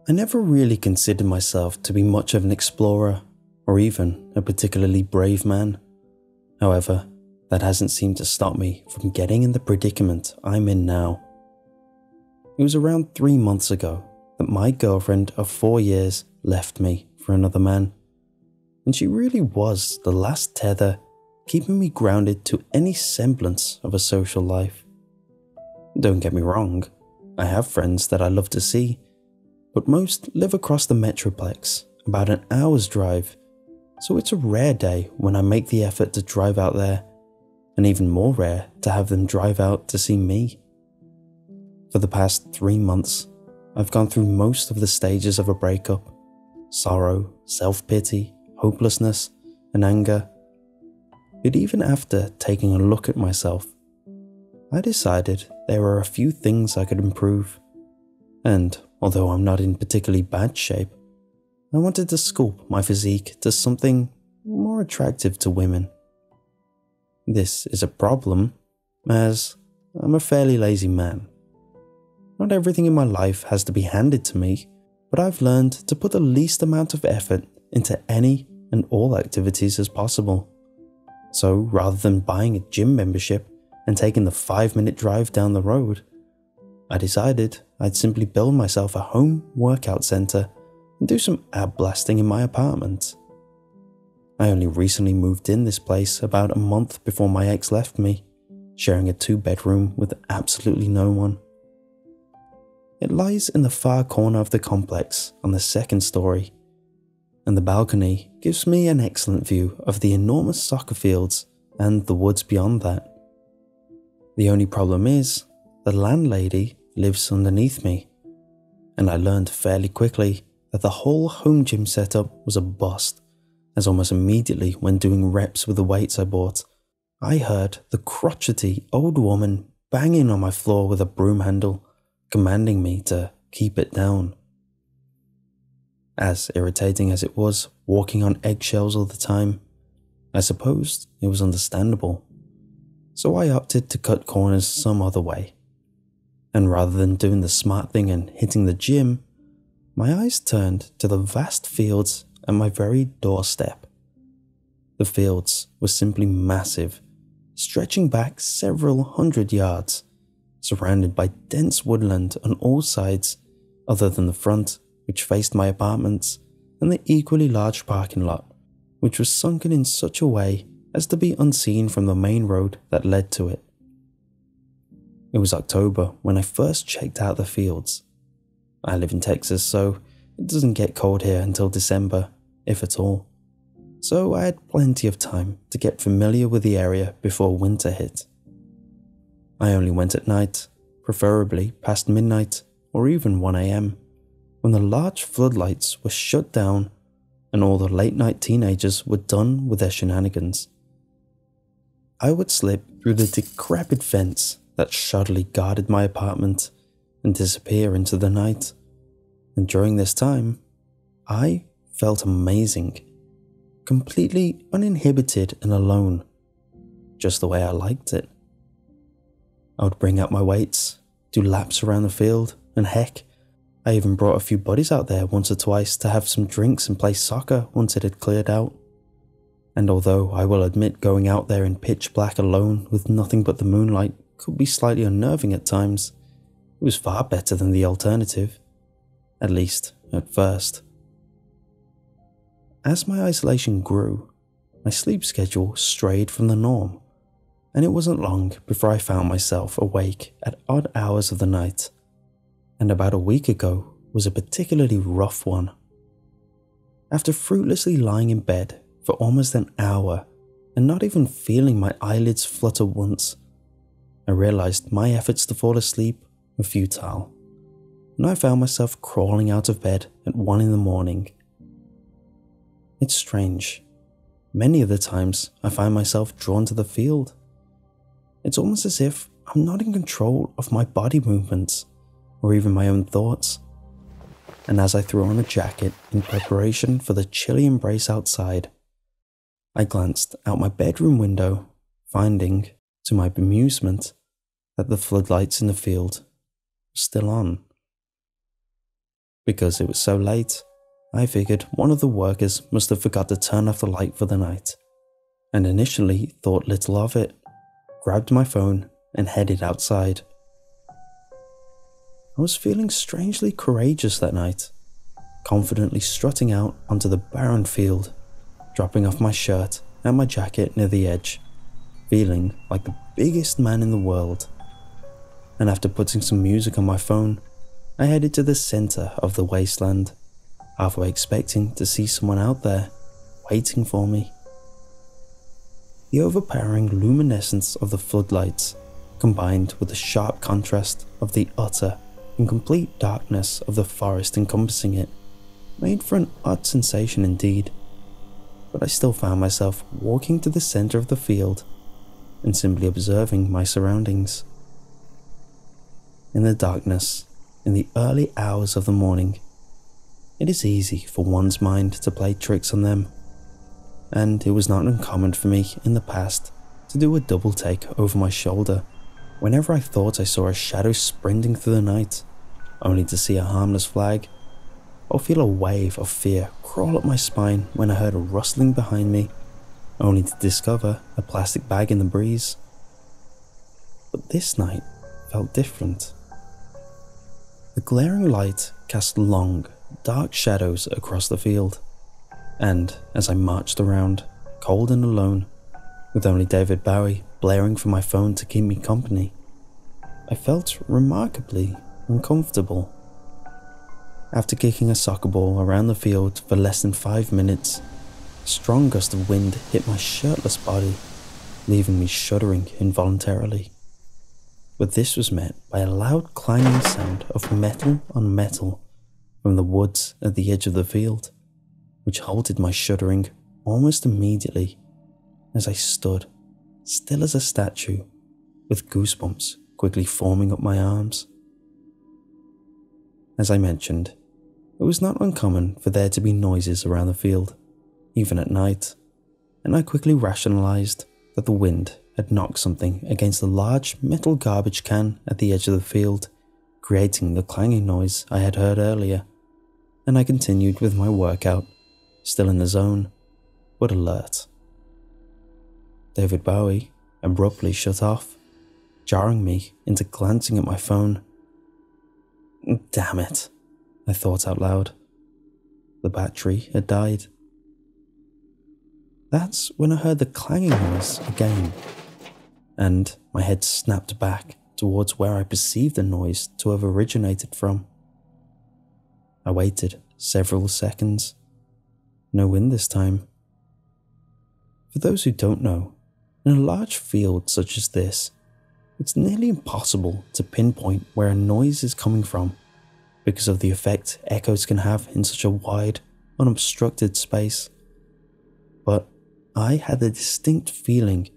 I never really considered myself to be much of an explorer or even a particularly brave man. However, that hasn't seemed to stop me from getting in the predicament I'm in now. It was around 3 months ago that my girlfriend of 4 years left me for another man, and she really was the last tether keeping me grounded to any semblance of a social life. Don't get me wrong, I have friends that I love to see, but most live across the Metroplex, about an hour's drive, so it's a rare day when I make the effort to drive out there, and even more rare to have them drive out to see me. For the past 3 months, I've gone through most of the stages of a breakup: sorrow, self-pity, hopelessness, and anger. But even after taking a look at myself, I decided there were a few things I could improve. And although I'm not in particularly bad shape, I wanted to sculpt my physique to something more attractive to women. This is a problem, as I'm a fairly lazy man. Not everything in my life has to be handed to me, but I've learned to put the least amount of effort into any and all activities as possible. So rather than buying a gym membership and taking the 5-minute drive down the road, I decided I'd simply build myself a home workout center and do some ab blasting in my apartment. I only recently moved in this place about a month before my ex left me, sharing a 2-bedroom with absolutely no one. It lies in the far corner of the complex on the 2nd story, and the balcony gives me an excellent view of the enormous soccer fields and the woods beyond that. The only problem is, the landlady lives underneath me, and I learned fairly quickly that the whole home gym setup was a bust, as almost immediately when doing reps with the weights I bought, I heard the crotchety old woman banging on my floor with a broom handle, commanding me to keep it down. As irritating as it was walking on eggshells all the time, I supposed it was understandable. So I opted to cut corners some other way. And rather than doing the smart thing and hitting the gym, my eyes turned to the vast fields at my very doorstep. The fields were simply massive, stretching back several hundred yards, surrounded by dense woodland on all sides other than the front, which faced my apartments, and the equally large parking lot, which was sunken in such a way as to be unseen from the main road that led to it. It was October when I first checked out the fields. I live in Texas, so it doesn't get cold here until December, if at all. So I had plenty of time to get familiar with the area before winter hit. I only went at night, preferably past midnight or even 1 a.m, when the large floodlights were shut down and all the late-night teenagers were done with their shenanigans. I would slip through the decrepit fence that shoddily guarded my apartment and disappear into the night. And during this time, I felt amazing, completely uninhibited and alone, just the way I liked it. I would bring out my weights, do laps around the field, and heck, I even brought a few buddies out there once or twice to have some drinks and play soccer once it had cleared out. And although I will admit going out there in pitch black alone with nothing but the moonlight could be slightly unnerving at times, it was far better than the alternative, at least at first. As my isolation grew, my sleep schedule strayed from the norm, and it wasn't long before I found myself awake at odd hours of the night, and about a week ago was a particularly rough one. After fruitlessly lying in bed for almost an hour and not even feeling my eyelids flutter once, I realized my efforts to fall asleep were futile, and I found myself crawling out of bed at 1 a.m. It's strange. Many of the times I find myself drawn to the field. It's almost as if I'm not in control of my body movements or even my own thoughts. And as I threw on a jacket in preparation for the chilly embrace outside, I glanced out my bedroom window, finding, to my bemusement, that the floodlights in the field were still on. Because it was so late, I figured one of the workers must have forgot to turn off the light for the night, and initially thought little of it, grabbed my phone and headed outside. I was feeling strangely courageous that night, confidently strutting out onto the barren field, dropping off my shirt and my jacket near the edge, feeling like the biggest man in the world. And after putting some music on my phone, I headed to the center of the wasteland, halfway expecting to see someone out there, waiting for me. The overpowering luminescence of the floodlights, combined with the sharp contrast of the utter and complete darkness of the forest encompassing it, made for an odd sensation indeed. But I still found myself walking to the center of the field and simply observing my surroundings. In the darkness, in the early hours of the morning, it is easy for one's mind to play tricks on them, and it was not uncommon for me in the past to do a double take over my shoulder whenever I thought I saw a shadow sprinting through the night, only to see a harmless flag, or feel a wave of fear crawl up my spine when I heard a rustling behind me, only to discover a plastic bag in the breeze. But this night felt different. The glaring light cast long, dark shadows across the field, and as I marched around, cold and alone, with only David Bowie blaring from my phone to keep me company, I felt remarkably uncomfortable. After kicking a soccer ball around the field for less than 5 minutes, a strong gust of wind hit my shirtless body, leaving me shuddering involuntarily. But this was met by a loud clanging sound of metal on metal from the woods at the edge of the field, which halted my shuddering almost immediately as I stood, still as a statue, with goosebumps quickly forming up my arms. As I mentioned, it was not uncommon for there to be noises around the field, even at night, and I quickly rationalized that the wind had knocked something against the large metal garbage can at the edge of the field, creating the clanging noise I had heard earlier, and I continued with my workout, still in the zone, but alert. David Bowie abruptly shut off, jarring me into glancing at my phone. Damn it, I thought out loud. The battery had died. That's when I heard the clanging noise again, and my head snapped back towards where I perceived the noise to have originated from. I waited several seconds. No wind this time. For those who don't know, in a large field such as this, it's nearly impossible to pinpoint where a noise is coming from because of the effect echoes can have in such a wide, unobstructed space. But I had the distinct feeling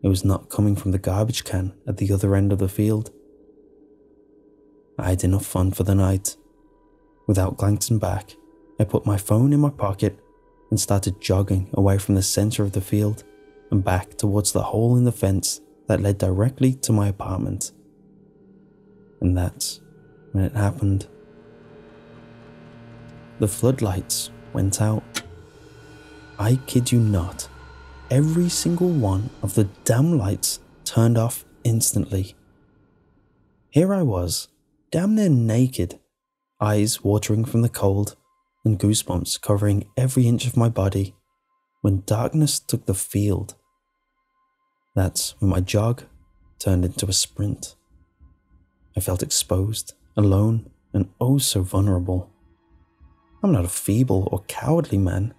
it was not coming from the garbage can at the other end of the field. I had enough fun for the night. Without glancing back, I put my phone in my pocket and started jogging away from the center of the field and back towards the hole in the fence that led directly to my apartment. And that's when it happened. The floodlights went out. I kid you not, every single one of the damn lights turned off instantly. Here I was, damn near naked, eyes watering from the cold and goosebumps covering every inch of my body, when darkness took the field. That's when my jog turned into a sprint. I felt exposed, alone, and oh so vulnerable. I'm not a feeble or cowardly man,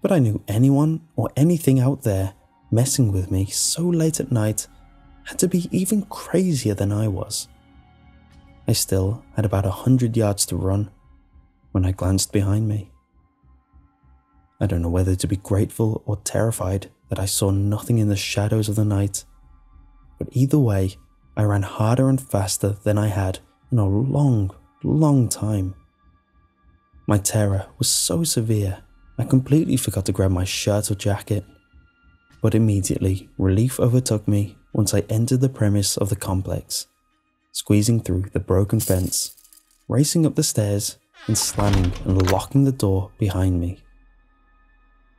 but I knew anyone or anything out there messing with me so late at night had to be even crazier than I was. I still had about 100 yards to run when I glanced behind me. I don't know whether to be grateful or terrified that I saw nothing in the shadows of the night, but either way, I ran harder and faster than I had in a long, long time. My terror was so severe, I completely forgot to grab my shirt or jacket, but immediately relief overtook me once I entered the premise of the complex, squeezing through the broken fence, racing up the stairs, and slamming and locking the door behind me.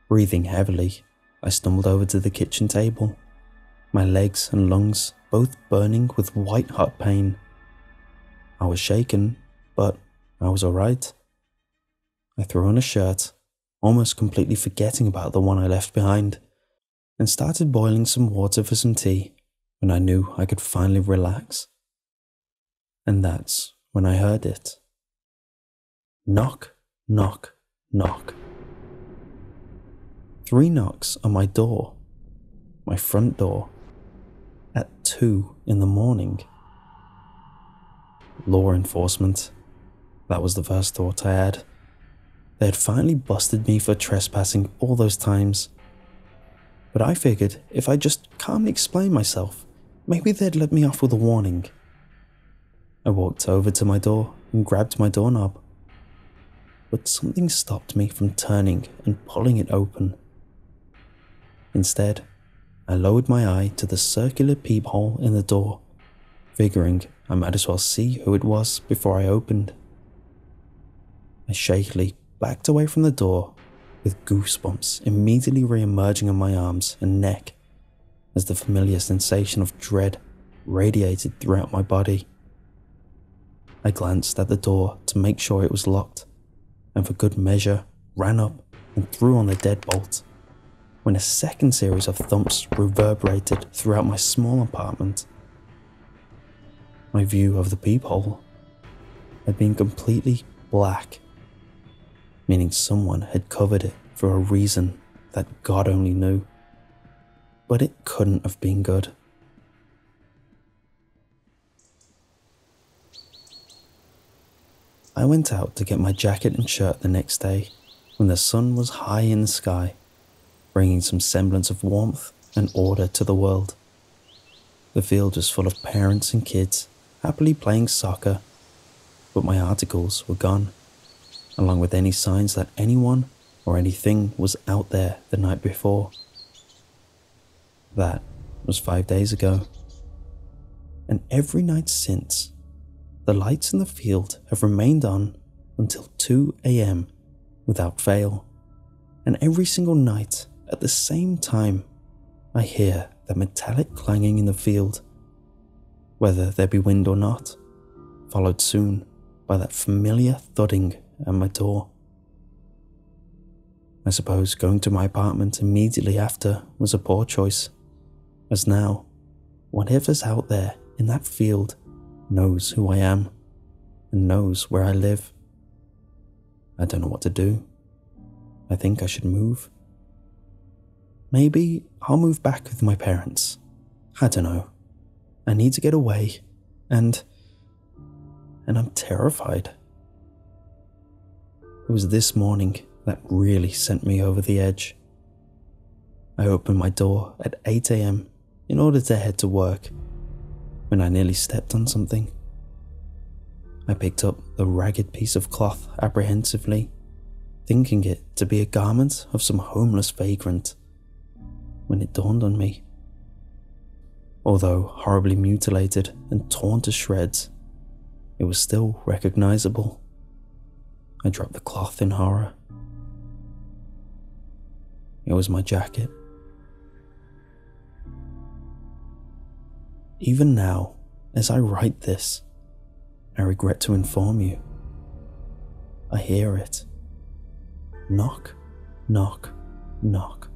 Breathing heavily, I stumbled over to the kitchen table, my legs and lungs both burning with white-hot pain. I was shaken, but I was alright. I threw on a shirt, almost completely forgetting about the one I left behind, and started boiling some water for some tea when I knew I could finally relax. And that's when I heard it. Knock, knock, knock. 3 knocks on my door, my front door, at 2 in the morning. Law enforcement. That was the first thought I had. They had finally busted me for trespassing all those times. But I figured if I just calmly explained myself, maybe they'd let me off with a warning. I walked over to my door and grabbed my doorknob. But something stopped me from turning and pulling it open. Instead, I lowered my eye to the circular peephole in the door, figuring I might as well see who it was before I opened. I shakily backed away from the door, with goosebumps immediately re-emerging on my arms and neck as the familiar sensation of dread radiated throughout my body. I glanced at the door to make sure it was locked, and for good measure ran up and threw on the deadbolt, when a second series of thumps reverberated throughout my small apartment. My view of the peephole had been completely black, meaning someone had covered it for a reason that God only knew. But it couldn't have been good. I went out to get my jacket and shirt the next day when the sun was high in the sky, bringing some semblance of warmth and order to the world. The field was full of parents and kids happily playing soccer, but my articles were gone, along with any signs that anyone or anything was out there the night before. That was 5 days ago. And every night since, the lights in the field have remained on until 2 a.m. without fail. And every single night, at the same time, I hear that metallic clanging in the field, whether there be wind or not, followed soon by that familiar thudding at my door. I suppose going to my apartment immediately after was a poor choice, as now, whatever's out there in that field knows who I am and knows where I live. I don't know what to do. I think I should move. Maybe I'll move back with my parents. I don't know. I need to get away, and I'm terrified. It was this morning that really sent me over the edge. I opened my door at 8 a.m. in order to head to work, when I nearly stepped on something. I picked up the ragged piece of cloth apprehensively, thinking it to be a garment of some homeless vagrant, when it dawned on me. Although horribly mutilated and torn to shreds, it was still recognizable. I dropped the cloth in horror. It was my jacket. Even now, as I write this, I regret to inform you, I hear it. Knock, knock, knock.